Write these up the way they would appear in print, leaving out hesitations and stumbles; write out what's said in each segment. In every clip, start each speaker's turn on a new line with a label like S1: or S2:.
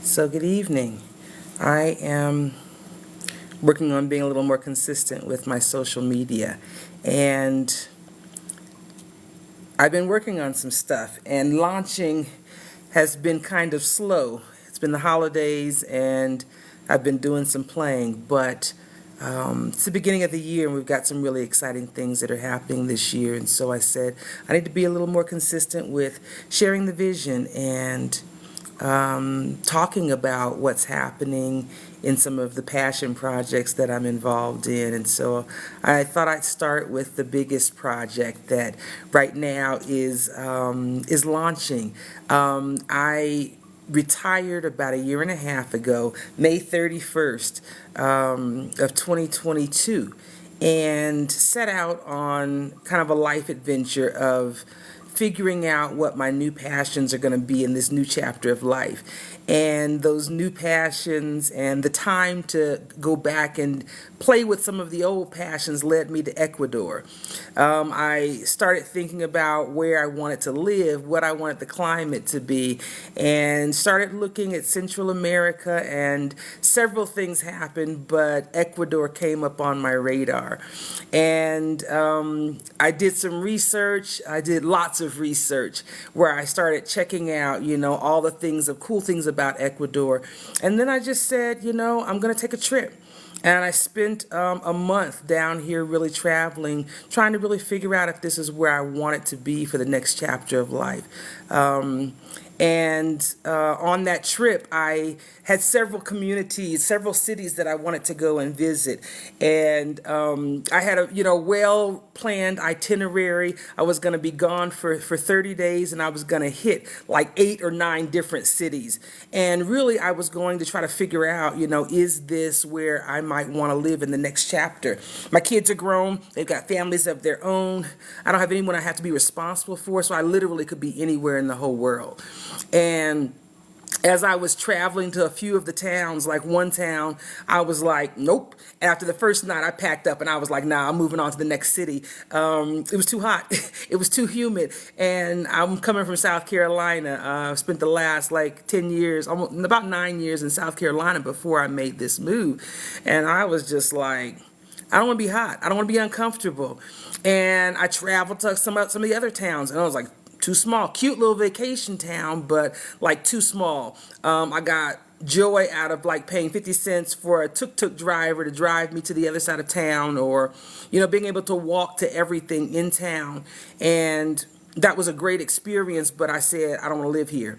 S1: So good evening. I am working on being a little more consistent with my social media, and I've been working on some stuff, and launching has been kind of slow. It's been the holidays and I've been doing some playing, but it's the beginning of the year and we've got some really exciting things that are happening this year. And so I said I need to be a little more consistent with sharing the vision and talking about what's happening in some of the passion projects that I'm involved in. And so I thought I'd start with the biggest project that right now is launching. I retired about a year and a half ago, May 31st of 2022, and set out on kind of a life adventure of figuring out what my new passions are going to be in this new chapter of life. And those new passions and the time to go back and play with some of the old passions led me to Ecuador. I started thinking about where I wanted to live, what I wanted the climate to be, and started looking at Central America, and several things happened, but Ecuador came up on my radar. And I did some research. I did lots of research where I started checking out, all the things, of cool things about Ecuador. And then I just said, I'm going to take a trip. And I spent a month down here really traveling, trying to really figure out if this is where I wanted to be for the next chapter of life. And on that trip, I had several communities, several cities that I wanted to go and visit. And I had a well-planned itinerary. I was going to be gone for 30 days, and I was going to hit like 8 or 9 different cities. And really, I was going to try to figure out, is this where I might want to live in the next chapter? My kids are grown. They've got families of their own. I don't have anyone I have to be responsible for, so I literally could be anywhere in the whole world. And as I was traveling to a few of the towns, like one town, I was like, nope. And after the first night, I packed up and I was like, nah, I'm moving on to the next city. It was too hot. It was too humid. And I'm coming from South Carolina. I spent the last 10 years, about 9 years in South Carolina before I made this move. And I was just like, I don't want to be hot. I don't want to be uncomfortable. And I traveled to some of the other towns, and I was like, too small. Cute little vacation town, but too small. I got joy out of paying 50 cents for a tuk-tuk driver to drive me to the other side of town, or being able to walk to everything in town. And that was a great experience, but I said I don't want to live here.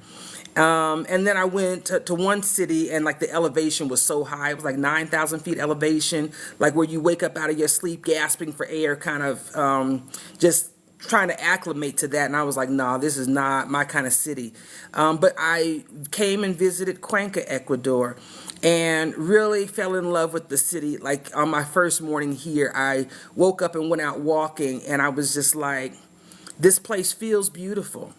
S1: And then I went to one city, and the elevation was so high. It was 9,000 feet elevation, where you wake up out of your sleep gasping for air, kind of just trying to acclimate to that. And I was like, nah, this is not my kind of city. But I came and visited Cuenca, Ecuador, and really fell in love with the city. On my first morning here, I woke up and went out walking, and I was just like, this place feels beautiful.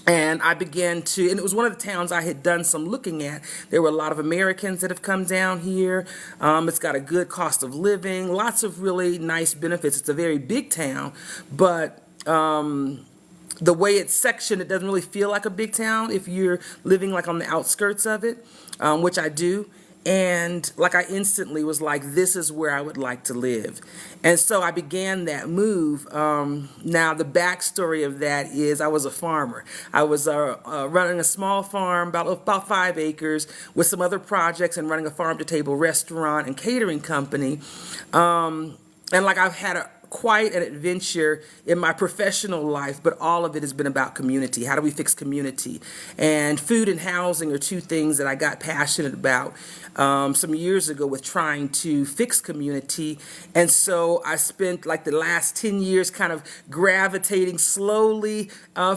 S1: And I began to, and it was one of the towns I had done some looking at. There were a lot of Americans that have come down here. It's got a good cost of living, lots of really nice benefits. It's a very big town, but the way it's sectioned, it doesn't really feel like a big town if you're living on the outskirts of it, which I do. And I instantly was like, this is where I would like to live. And so I began that move. Now, the backstory of that is I was a farmer. I was running a small farm, about 5 acres, with some other projects, and running a farm-to-table restaurant and catering company. And I've had quite an adventure in my professional life, but all of it has been about community. How do we fix community? And food and housing are two things that I got passionate about some years ago with trying to fix community. And so I spent the last 10 years kind of gravitating slowly,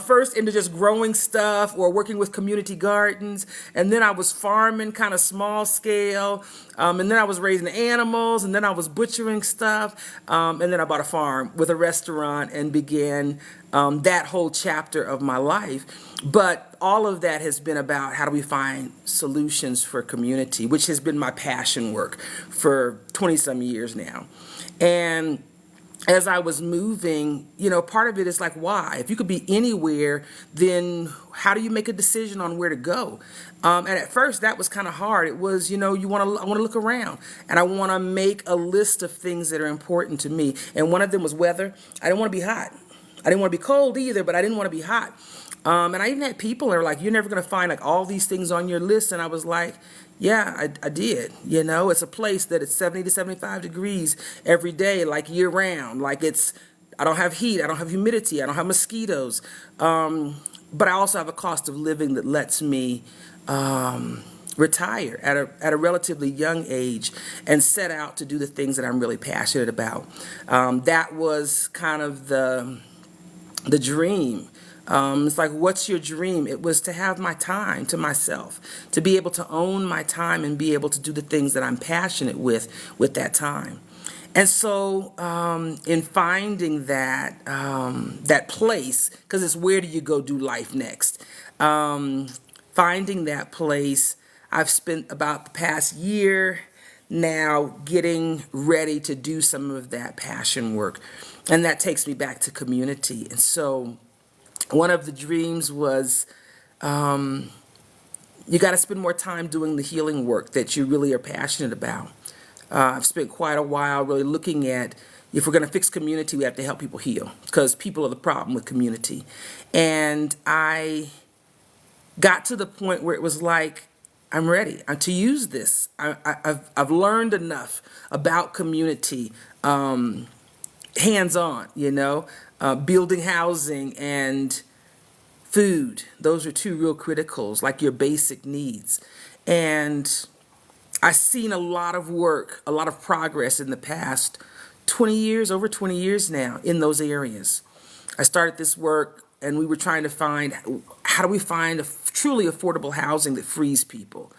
S1: first into just growing stuff or working with community gardens. And then I was farming kind of small scale. And then I was raising animals, and then I was butchering stuff. And then I bought a farm with a restaurant and began that whole chapter of my life. But all of that has been about how do we find solutions for community, which has been my passion work for 20 some years now. And as I was moving, part of it is like, why? If you could be anywhere, then how do you make a decision on where to go? And at first, that was kind of hard. It was, I want to look around, and I want to make a list of things that are important to me. And one of them was weather. I didn't want to be hot. I didn't want to be cold either, but I didn't want to be hot. And I even had people that are like, you're never going to find like all these things on your list. And I was like, yeah, I did. It's a place that it's 70 to 75 degrees every day, like year round. I don't have heat, I don't have humidity, I don't have mosquitoes. But I also have a cost of living that lets me retire at a relatively young age and set out to do the things that I'm really passionate about. That was kind of the dream. It's like, what's your dream? It was to have my time to myself, to be able to own my time and be able to do the things that I'm passionate with that time. And so, in finding that place, because it's where do you go do life next? Finding that place, I've spent about the past year now getting ready to do some of that passion work, and that takes me back to community. And so, one of the dreams was you got to spend more time doing the healing work that you really are passionate about. I've spent quite a while really looking at, if we're going to fix community, we have to help people heal, because people are the problem with community. And I got to the point where it was like, I'm ready to use this. I've learned enough about community, hands-on, building housing and food. Those are two real criticals, like your basic needs. And I've seen a lot of work, a lot of progress in the past 20 years, over 20 years now, in those areas. I started this work and we were trying to find, how do we find a truly affordable housing that frees people?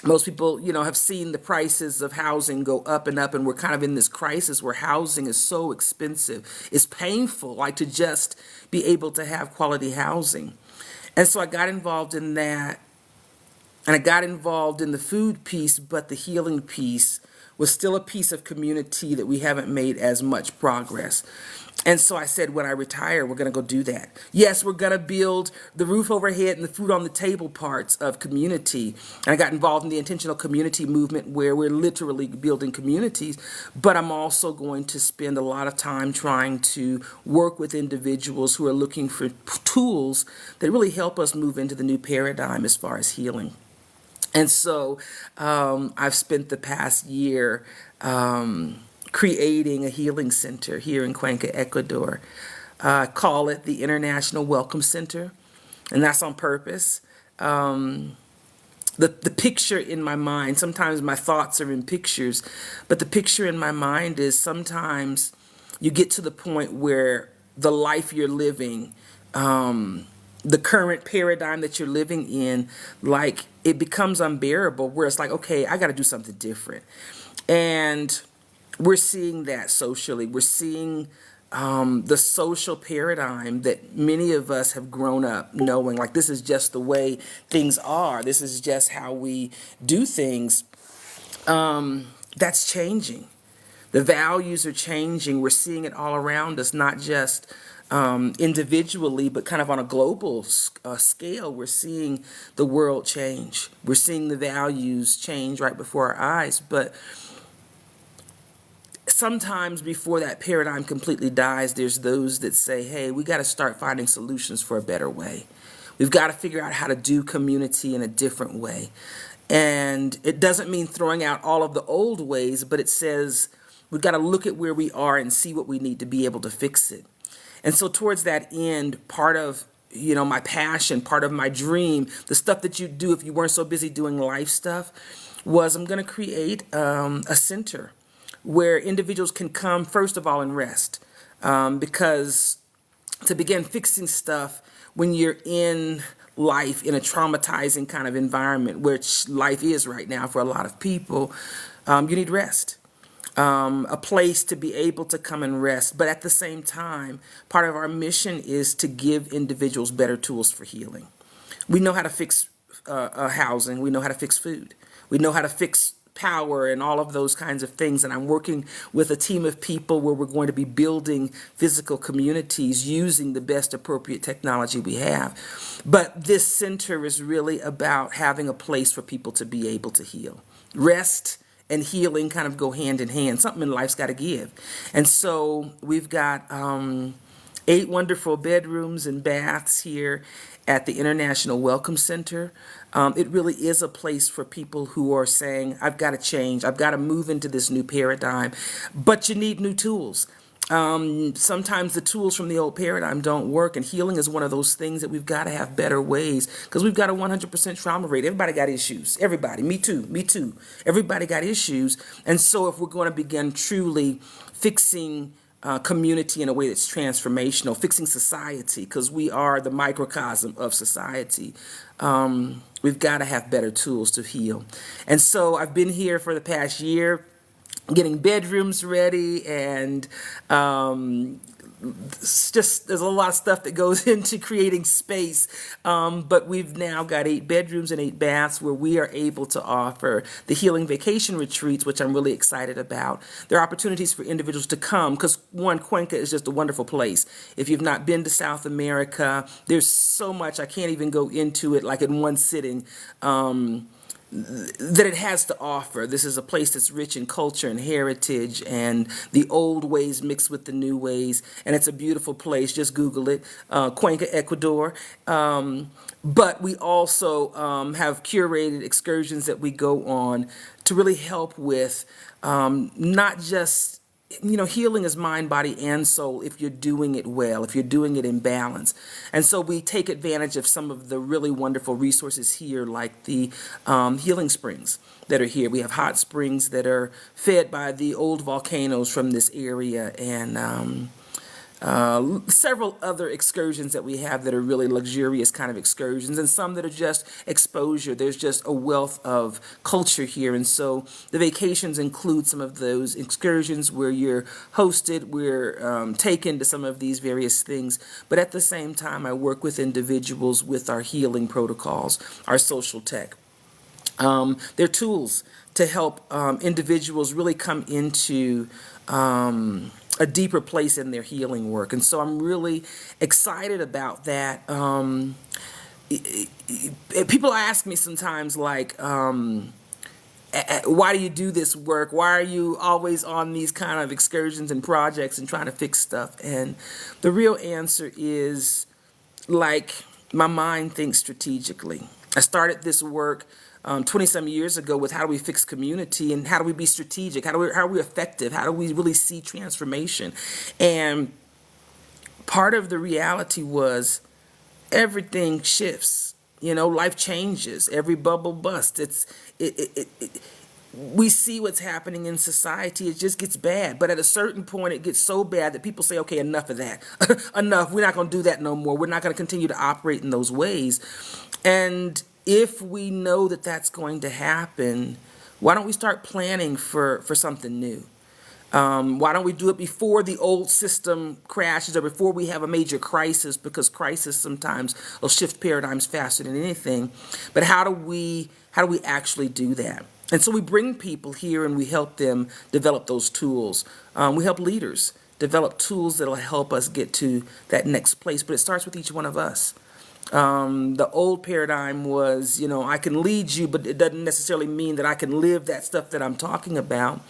S1: Most people, have seen the prices of housing go up and up, and we're kind of in this crisis where housing is so expensive. It's painful, like, to just be able to have quality housing. And so I got involved in that, and I got involved in the food piece, but the healing piece was still a piece of community that we haven't made as much progress. And so I said, when I retire, we're going to go do that. Yes, we're going to build the roof overhead and the food on the table parts of community. And I got involved in the intentional community movement, where we're literally building communities. But I'm also going to spend a lot of time trying to work with individuals who are looking for tools that really help us move into the new paradigm as far as healing. And so I've spent the past year creating a healing center here in Cuenca, Ecuador. I call it the International Welcome Center, and that's on purpose. The picture in my mind, sometimes my thoughts are in pictures, but the picture in my mind is sometimes you get to the point where the life you're living, the current paradigm that you're living in, like, it becomes unbearable, where it's like, okay, I got to do something different. And we're seeing that socially. We're seeing the social paradigm that many of us have grown up knowing, like, this is just the way things are. This is just how we do things. That's changing. The values are changing. We're seeing it all around us, not just individually, but kind of on a global scale. We're seeing the world change. We're seeing the values change right before our eyes. But sometimes before that paradigm completely dies, there's those that say, hey, we got to start finding solutions for a better way. We've got to figure out how to do community in a different way. And it doesn't mean throwing out all of the old ways, but it says we've got to look at where we are and see what we need to be able to fix it. And so towards that end, part of my passion, part of my dream, the stuff that you do if you weren't so busy doing life stuff, was I'm going to create a center where individuals can come, first of all, and rest. Because to begin fixing stuff when you're in life in a traumatizing kind of environment, which life is right now for a lot of people, you need rest. A place to be able to come and rest. But at the same time, part of our mission is to give individuals better tools for healing. We know how to fix housing. We know how to fix food. We know how to fix power and all of those kinds of things. And I'm working with a team of people where we're going to be building physical communities using the best appropriate technology we have. But this center is really about having a place for people to be able to heal. Rest and healing kind of go hand in hand. Something in life's got to give. And so we've got 8 wonderful bedrooms and baths here at the International Welcome Center. It really is a place for people who are saying, I've got to change, I've got to move into this new paradigm, but you need new tools. Sometimes the tools from the old paradigm don't work, and healing is one of those things that we've got to have better ways, because we've got a 100% trauma rate. Everybody got issues. Everybody. Me too. Me too. Everybody got issues. And so if we're going to begin truly fixing community in a way that's transformational, fixing society, because we are the microcosm of society, we've got to have better tools to heal. And so I've been here for the past year getting bedrooms ready, and it's just, there's a lot of stuff that goes into creating space, but we've now got 8 bedrooms and 8 baths where we are able to offer the healing vacation retreats, which I'm really excited about. There are opportunities for individuals to come because, one, Cuenca is just a wonderful place. If you've not been to South America, there's so much, I can't even go into it like in one sitting, that it has to offer. This is a place that's rich in culture and heritage and the old ways mixed with the new ways, and it's a beautiful place. Just Google it, Cuenca, Ecuador. But we also have curated excursions that we go on to really help with not just, healing is mind, body, and soul if you're doing it well, if you're doing it in balance. And so we take advantage of some of the really wonderful resources here, like the healing springs that are here. We have hot springs that are fed by the old volcanoes from this area, and several other excursions that we have that are really luxurious kind of excursions, and some that are just exposure. There's just a wealth of culture here, and so the vacations include some of those excursions where you're hosted, we're taken to some of these various things, but at the same time I work with individuals with our healing protocols, our social tech. They're tools to help individuals really come into a deeper place in their healing work. And so I'm really excited about that. People ask me sometimes, like, why do you do this work? Why are you always on these kind of excursions and projects and trying to fix stuff? And the real answer is, like, my mind thinks strategically. I started this work 20-some years ago with how do we fix community and how do we be strategic, how are we effective, how do we really see transformation. And part of the reality was everything shifts, life changes, every bubble busts. We see what's happening in society. It just gets bad, but at a certain point it gets so bad that people say, okay, enough of that. Enough, we're not going to do that no more. We're not going to continue to operate in those ways. And if we know that that's going to happen, why don't we start planning for something new? Why don't we do it before the old system crashes or before we have a major crisis? Because crisis sometimes will shift paradigms faster than anything. But how do we actually do that? And so we bring people here and we help them develop those tools. We help leaders develop tools that will help us get to that next place. But it starts with each one of us. The old paradigm was, I can lead you, but it doesn't necessarily mean that I can live that stuff that I'm talking about.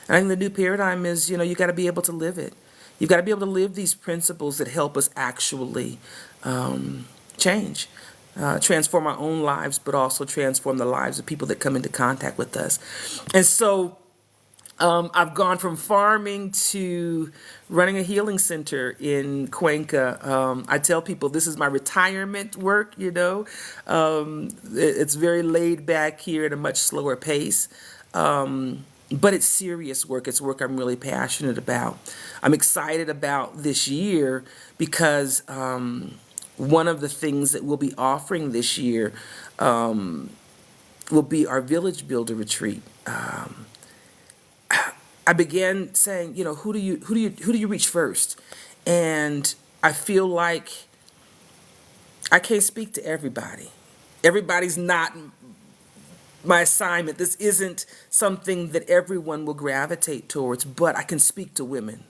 S1: And I think the new paradigm is, you got to be able to live it. You've got to be able to live these principles that help us actually change, transform our own lives, but also transform the lives of people that come into contact with us. And so I've gone from farming to running a healing center in Cuenca. I tell people this is my retirement work, It's very laid back here at a much slower pace. But it's serious work. It's work I'm really passionate about. I'm excited about this year because one of the things that we'll be offering this year will be our Village Builder Retreat. I began saying, who do you reach first? And I feel like I can't speak to everybody. Everybody's not my assignment. This isn't something that everyone will gravitate towards, but I can speak to women.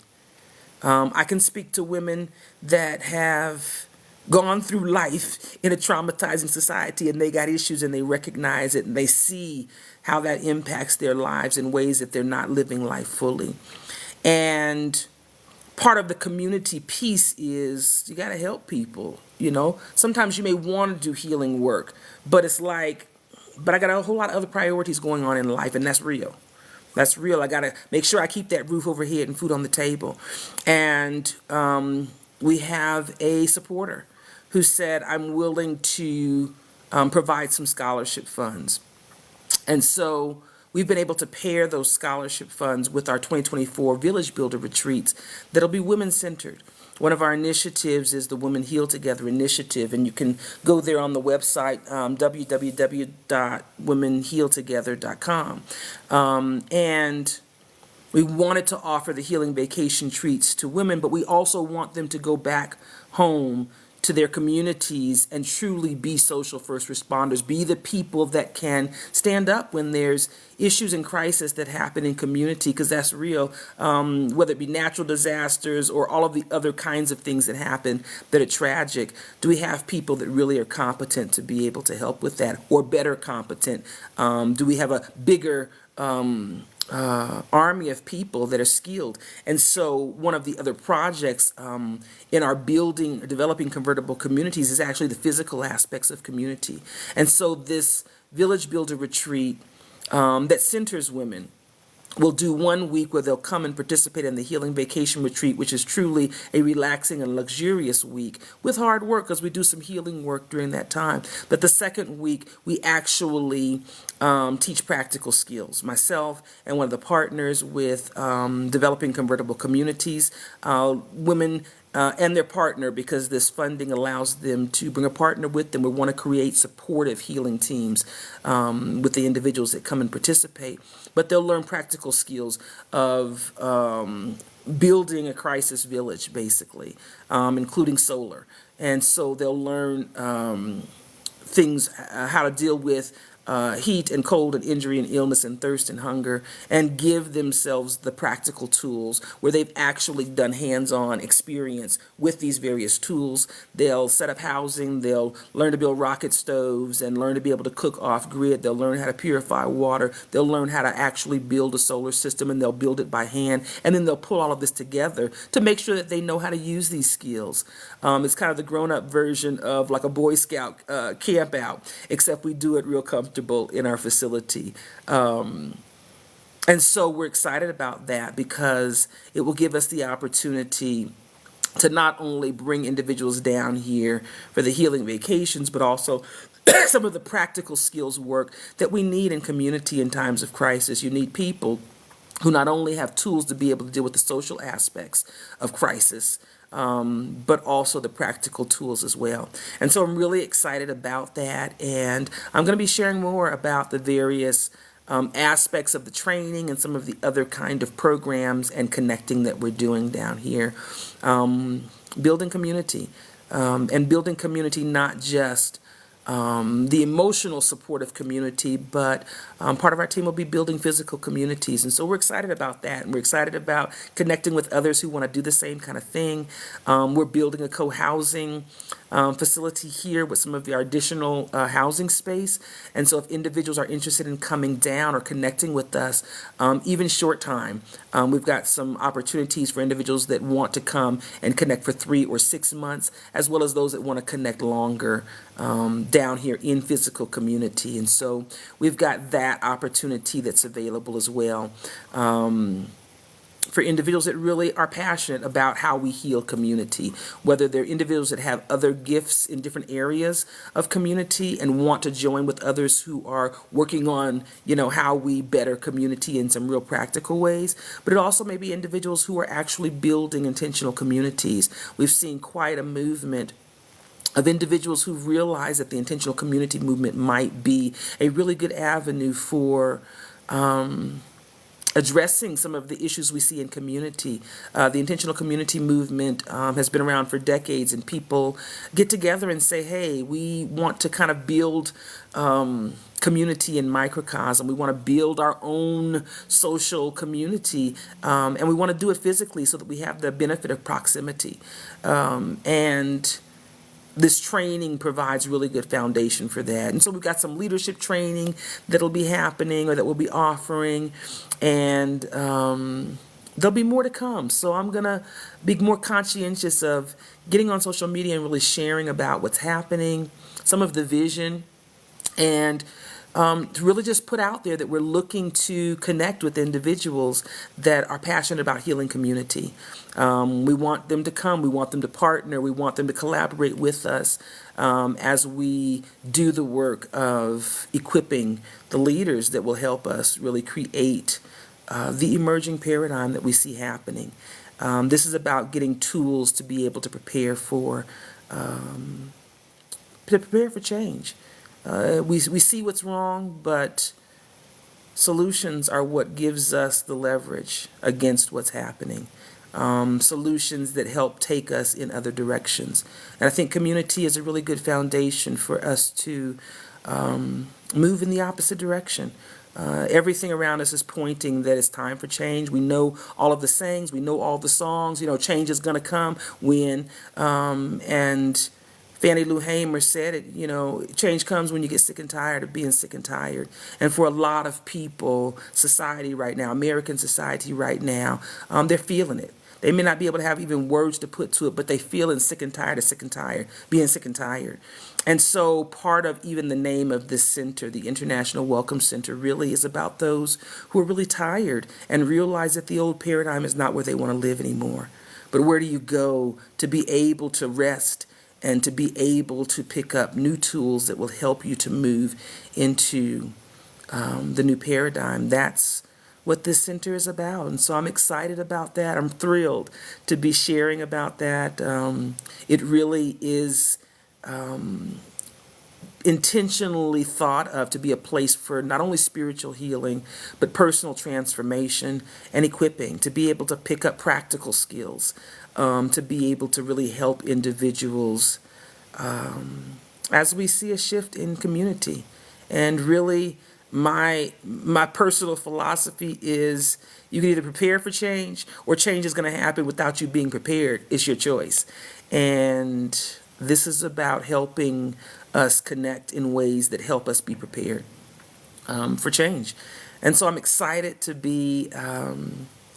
S1: I can speak to women that have gone through life in a traumatizing society, and they got issues and they recognize it and they see how that impacts their lives in ways that they're not living life fully. And part of the community piece is you got to help people. Sometimes you may want to do healing work, but it's like, but I got a whole lot of other priorities going on in life, and that's real. That's real. I got to make sure I keep that roof over head and food on the table. And we have a supporter who said, I'm willing to provide some scholarship funds. And so we've been able to pair those scholarship funds with our 2024 Village Builder retreats that'll be women-centered. One of our initiatives is the Women Heal Together initiative, and you can go there on the website, www.womenhealtogether.com. And we wanted to offer the healing vacation treats to women, but we also want them to go back home to their communities and truly be social first responders, be the people that can stand up when there's issues and crisis that happen in community, because that's real, whether it be natural disasters or all of the other kinds of things that happen that are tragic. Do we have people that really are competent to be able to help with that, or better competent? Do we have a bigger army of people that are skilled? And so one of the other projects in our developing convertible communities is actually the physical aspects of community. And so this Village Builder retreat that centers women will do 1 week where they'll come and participate in the Healing Vacation Retreat, which is truly a relaxing and luxurious week with hard work, because we do some healing work during that time. But the second week, we actually teach practical skills. Myself and one of the partners with Developing Convertible Communities, women and their partner, because this funding allows them to bring a partner with them. We want to create supportive healing teams with the individuals that come and participate. But they'll learn practical skills of building a crisis village, basically, including solar. And so they'll learn things, how to deal with heat and cold and injury and illness and thirst and hunger, and give themselves the practical tools where they've actually done hands-on experience with these various tools. They'll set up housing, they'll learn to build rocket stoves and learn to be able to cook off-grid, they'll learn how to purify water, they'll learn how to actually build a solar system, and they'll build it by hand, and then they'll pull all of this together to make sure that they know how to use these skills. It's kind of the grown-up version of like a Boy Scout camp out, except we do it real comfortable in our facility. And so we're excited about that, because it will give us the opportunity to not only bring individuals down here for the healing vacations, but also some of the practical skills work that we need in community in times of crisis. You need people who not only have tools to be able to deal with the social aspects of crisis, but also the practical tools as well. And so I'm really excited about that, and I'm going to be sharing more about the various aspects of the training and some of the other kind of programs and connecting that we're doing down here. Building community, and building community not just the emotional supportive community, but part of our team will be building physical communities. And so we're excited about that. And we're excited about connecting with others who want to do the same kind of thing. We're building a co-housing facility here with some of our additional housing space. And so if individuals are interested in coming down or connecting with us, even short time, we've got some opportunities for individuals that want to come and connect for 3 or 6 months, as well as those that want to connect longer down here in physical community. And so we've got that opportunity that's available as well. For individuals that really are passionate about how we heal community, whether they're individuals that have other gifts in different areas of community and want to join with others who are working on, how we better community in some real practical ways, but it also may be individuals who are actually building intentional communities. We've seen quite a movement of individuals who realize that the intentional community movement might be a really good avenue for addressing some of the issues we see in community. The intentional community movement has been around for decades, and people get together and say, hey, we want to kind of build community in microcosm. We want to build our own social community, and we want to do it physically so that we have the benefit of proximity. And this training provides really good foundation for that. And so we've got some leadership training that'll be happening or that we'll be offering, and there'll be more to come. So I'm going to be more conscientious of getting on social media and really sharing about what's happening, some of the vision, and to really just put out there that we're looking to connect with individuals that are passionate about healing community. We want them to come, we want them to partner, we want them to collaborate with us as we do the work of equipping the leaders that will help us really create the emerging paradigm that we see happening. This is about getting tools to be able to prepare for change. We see what's wrong, but solutions are what gives us the leverage against what's happening. Solutions that help take us in other directions. And I think community is a really good foundation for us to move in the opposite direction. Everything around us is pointing that it's time for change. We know all of the sayings, we know all the songs, change is going to come when, and Fannie Lou Hamer said it, change comes when you get sick and tired of being sick and tired. And for a lot of people, society right now, American society right now, they're feeling it. They may not be able to have even words to put to it, but they feeling sick and tired of being sick and tired. And so part of even the name of this center, the International Welcome Center, really is about those who are really tired and realize that the old paradigm is not where they want to live anymore. But where do you go to be able to rest and to be able to pick up new tools that will help you to move into the new paradigm? That's what this center is about. And so I'm excited about that. I'm thrilled to be sharing about that. It really is intentionally thought of to be a place for not only spiritual healing, but personal transformation and equipping, to be able to pick up practical skills, to be able to really help individuals as we see a shift in community. And really, my personal philosophy is you can either prepare for change or change is going to happen without you being prepared. It's your choice. And this is about helping us connect in ways that help us be prepared for change. And so I'm excited to be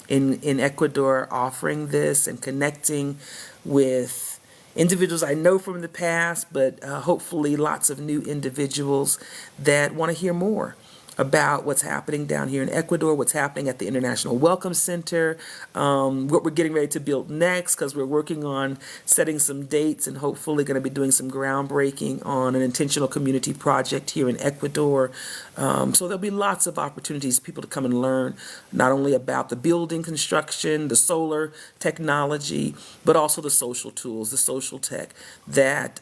S1: in Ecuador offering this and connecting with individuals I know from the past, but hopefully lots of new individuals that want to hear more about what's happening down here in Ecuador, what's happening at the International Welcome Center, what we're getting ready to build next, because we're working on setting some dates and hopefully going to be doing some groundbreaking on an intentional community project here in Ecuador. So there'll be lots of opportunities for people to come and learn not only about the building construction, the solar technology, but also the social tools, the social tech that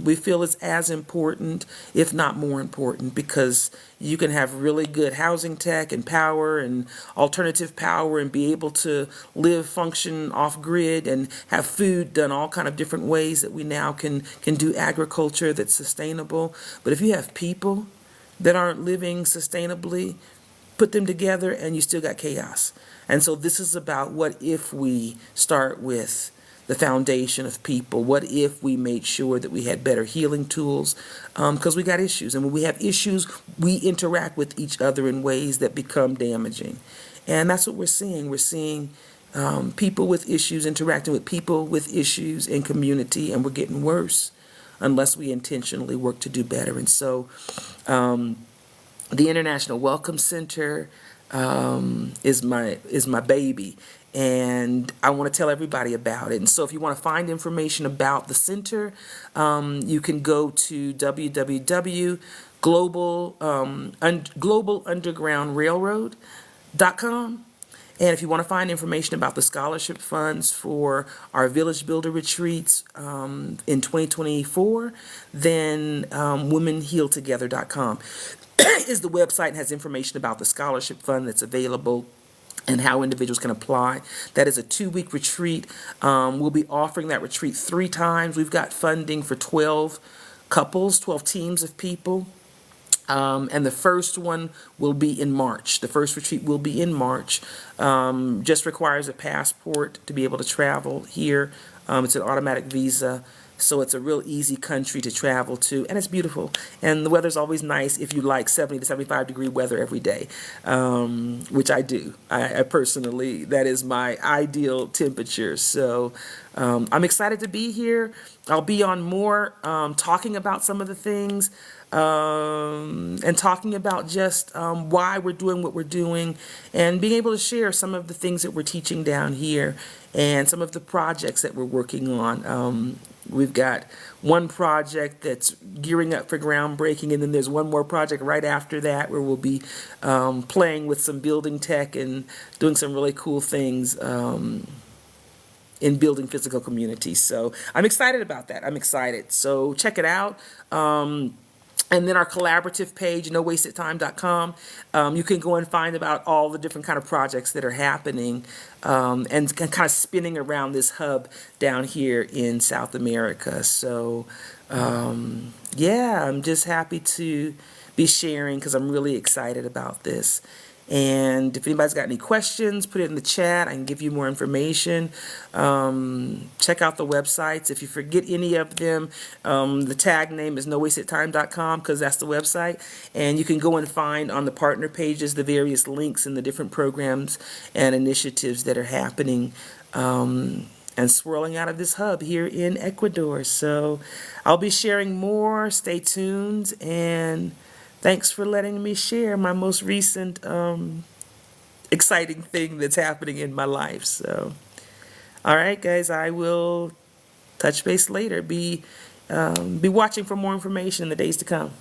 S1: we feel is as important, if not more important, because you can have really good housing tech and power and alternative power and be able to live, function off grid and have food done all kind of different ways that we now can do agriculture that's sustainable. But if you have people that aren't living sustainably, put them together and you still got chaos. And so this is about what if we start with the foundation of people. What if we made sure that we had better healing tools? Because we got issues. And when we have issues, we interact with each other in ways that become damaging. And that's what we're seeing. We're seeing people with issues interacting with people with issues in community, and we're getting worse unless we intentionally work to do better. And so the International Welcome Center is my baby. And I want to tell everybody about it. And so if you want to find information about the center, you can go to globalundergroundrailroad.com. And if you want to find information about the scholarship funds for our Village Builder retreats in 2024, then womenhealtogether.com is the website and has information about the scholarship fund that's available. and how individuals can apply. That is a 2-week retreat. We'll be offering that retreat 3 times. We've got funding for 12 couples, 12 teams of people. And the first one will be in March. The first retreat will be in March. Just requires a passport to be able to travel here. It's an automatic visa. So it's a real easy country to travel to, and it's beautiful. And the weather's always nice if you like 70 to 75 degree weather every day, which I do. I personally, that is my ideal temperature. So I'm excited to be here. I'll be on more talking about some of the things and talking about just why we're doing what we're doing and being able to share some of the things that we're teaching down here and some of the projects that we're working on. We've got one project that's gearing up for groundbreaking, and then there's one more project right after that where we'll be playing with some building tech and doing some really cool things in building physical communities. So I'm excited about that. I'm excited. So check it out. And then our collaborative page, nowastedtime.com, you can go and find about all the different kind of projects that are happening and kind of spinning around this hub down here in South America. So, yeah, I'm just happy to be sharing because I'm really excited about this. And if anybody's got any questions, put it in the chat. I can give you more information. Check out the websites. If you forget any of them, the tag name is nowastedtime.com because that's the website. And you can go and find on the partner pages the various links and the different programs and initiatives that are happening and swirling out of this hub here in Ecuador. So I'll be sharing more. Stay tuned, and thanks for letting me share my most recent exciting thing that's happening in my life. So, all right, guys, I will touch base later. Be watching for more information in the days to come.